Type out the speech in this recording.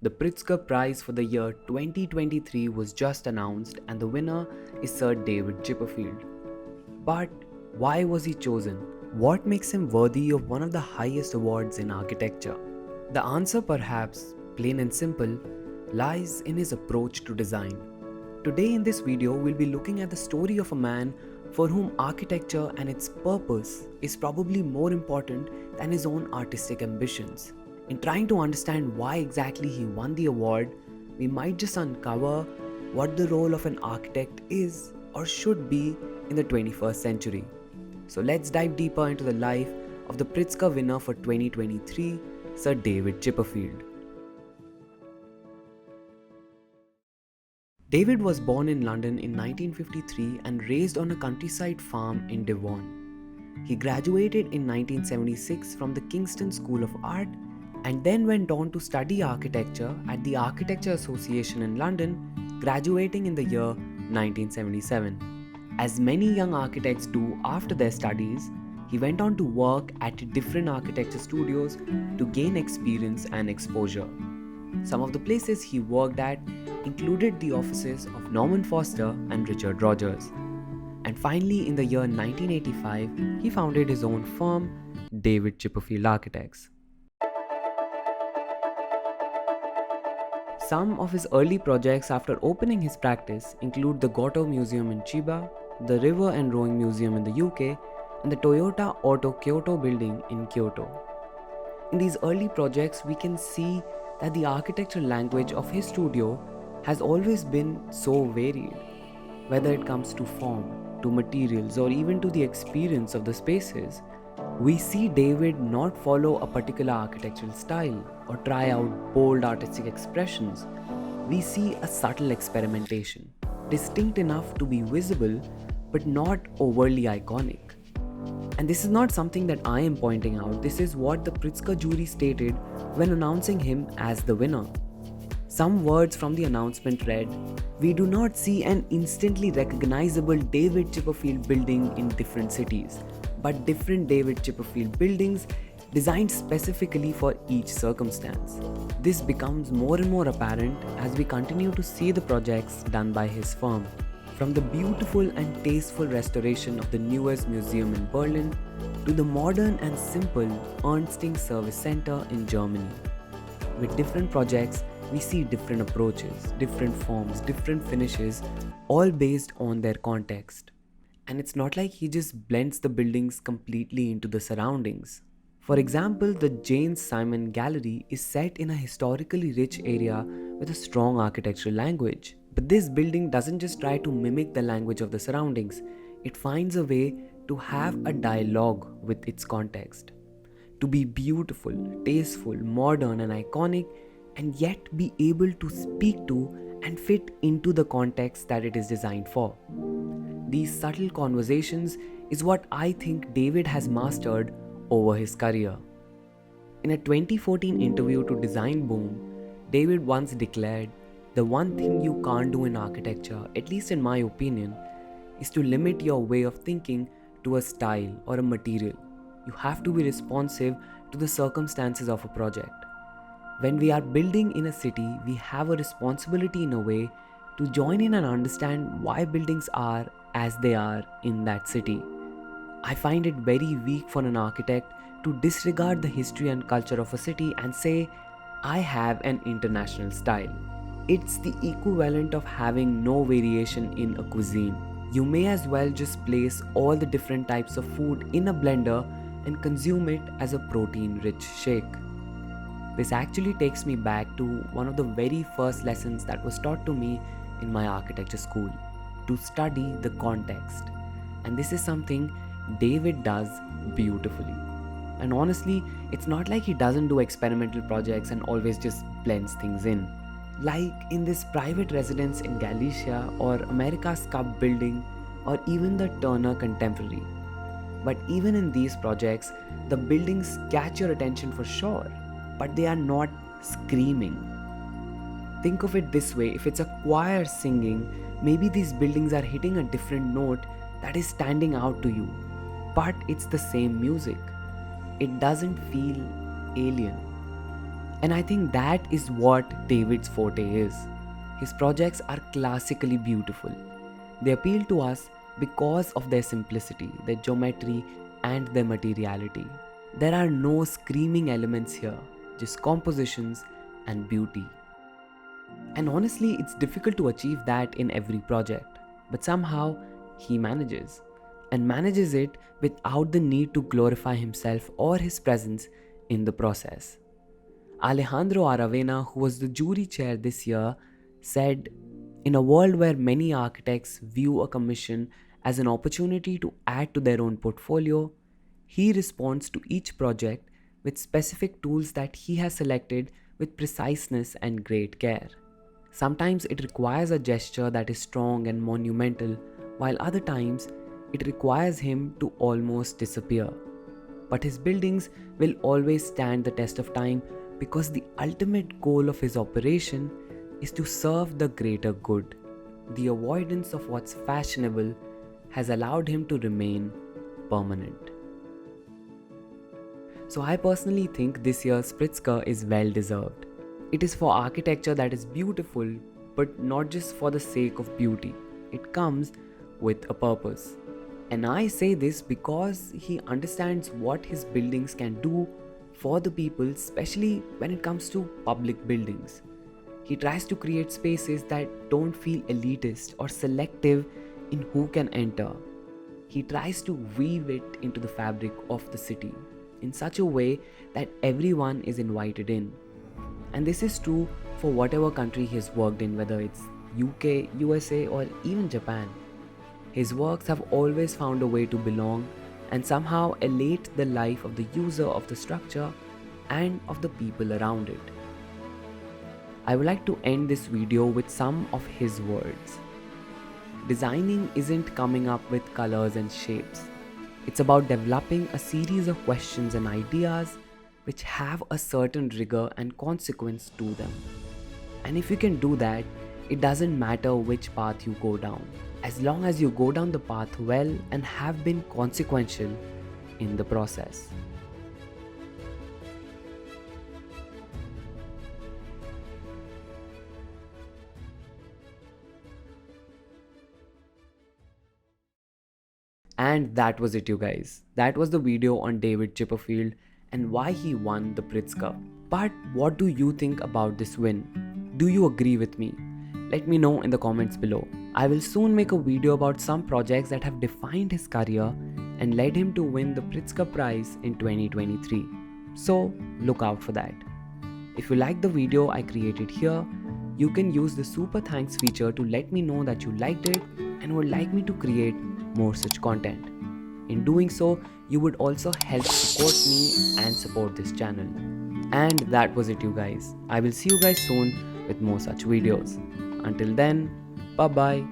The Pritzker Prize for the year 2023 was just announced, and the winner is Sir David Chipperfield. But why was he chosen? What makes him worthy of one of the highest awards in architecture? The answer, perhaps plain and simple, lies in his approach to design. Today in this video, we'll be looking at the story of a man for whom architecture and its purpose is probably more important than his own artistic ambitions. In trying to understand why exactly he won the award, we might just uncover what the role of an architect is or should be in the 21st century. So let's dive deeper into the life of the Pritzker winner for 2023, Sir David Chipperfield. David was born in London in 1953 and raised on a countryside farm in Devon. He graduated in 1976 from the Kingston School of Art and then went on to study architecture at the Architecture Association in London, graduating in the year 1977. As many young architects do after their studies, he went on to work at different architecture studios to gain experience and exposure. Some of the places he worked at included the offices of Norman Foster and Richard Rogers. And finally, in the year 1985, he founded his own firm, David Chipperfield Architects. Some of his early projects after opening his practice include the Goto Museum in Chiba, the River and Rowing Museum in the UK, and the Toyota Auto Kyoto building in Kyoto. In these early projects, we can see that the architectural language of his studio has always been so varied, whether it comes to form, to materials, or even to the experience of the spaces. We see David not follow a particular architectural style or try out bold artistic expressions. We see a subtle experimentation, distinct enough to be visible but not overly iconic. And this is not something that I am pointing out, this is what the Pritzker jury stated when announcing him as the winner. Some words from the announcement read, "We do not see an instantly recognizable David Chipperfield building in different cities, but different David Chipperfield buildings designed specifically for each circumstance." This becomes more and more apparent as we continue to see the projects done by his firm. From the beautiful and tasteful restoration of the newest museum in Berlin to the modern and simple Ernsting Service Center in Germany. With different projects, we see different approaches, different forms, different finishes, all based on their context. And it's not like he just blends the buildings completely into the surroundings. For example, the Jane Simon Gallery is set in a historically rich area with a strong architectural language. But this building doesn't just try to mimic the language of the surroundings, it finds a way to have a dialogue with its context. To be beautiful, tasteful, modern, and iconic, and yet be able to speak to and fit into the context that it is designed for. These subtle conversations is what I think David has mastered over his career. In a 2014 interview to Design Boom, David once declared, "The one thing you can't do in architecture, at least in my opinion, is to limit your way of thinking to a style or a material. You have to be responsive to the circumstances of a project. When we are building in a city, we have a responsibility in a way to join in and understand why buildings are as they are in that city." I find it very weak for an architect to disregard the history and culture of a city and say, "I have an international style." It's the equivalent of having no variation in a cuisine. You may as well just place all the different types of food in a blender and consume it as a protein-rich shake. This actually takes me back to one of the very first lessons that was taught to me in my architecture school, to study the context. And this is something David does beautifully. And honestly, it's not like he doesn't do experimental projects and always just blends things in. Like in this private residence in Galicia or America's Cup building or even the Turner Contemporary. But even in these projects, the buildings catch your attention for sure, but they are not screaming. Think of it this way, if it's a choir singing, maybe these buildings are hitting a different note that is standing out to you, but it's the same music. It doesn't feel alien. And I think that is what David's forte is. His projects are classically beautiful. They appeal to us because of their simplicity, their geometry, and their materiality. There are no screaming elements here, just compositions and beauty. And honestly, it's difficult to achieve that in every project, but somehow he manages. And manages it without the need to glorify himself or his presence in the process. Alejandro Aravena, who was the jury chair this year, said, "In a world where many architects view a commission as an opportunity to add to their own portfolio, he responds to each project with specific tools that he has selected with preciseness and great care. Sometimes it requires a gesture that is strong and monumental, while other times it requires him to almost disappear. But his buildings will always stand the test of time because the ultimate goal of his operation is to serve the greater good. The avoidance of what's fashionable has allowed him to remain permanent." So I personally think this year's Pritzker is well deserved. It is for architecture that is beautiful, but not just for the sake of beauty. It comes with a purpose. And I say this because he understands what his buildings can do for the people, especially when it comes to public buildings. He tries to create spaces that don't feel elitist or selective in who can enter. He tries to weave it into the fabric of the city in such a way that everyone is invited in. And this is true for whatever country he has worked in, whether it's UK, USA, or even Japan. His works have always found a way to belong and somehow elate the life of the user of the structure and of the people around it. I would like to end this video with some of his words. Designing isn't coming up with colors and shapes. It's about developing a series of questions and ideas which have a certain rigor and consequence to them. And if you can do that, it doesn't matter which path you go down, as long as you go down the path well and have been consequential in the process. And that was it, you guys. That was the video on David Chipperfield and why he won the Pritzker. But what do you think about this win? Do you agree with me? Let me know in the comments below. I will soon make a video about some projects that have defined his career and led him to win the Pritzker Prize in 2023. So look out for that. If you like the video I created here, you can use the super thanks feature to let me know that you liked it and would like me to create more such content. In doing so, you would also help support me and support this channel. And that was it, you guys. I will see you guys soon with more such videos. Until then, bye bye.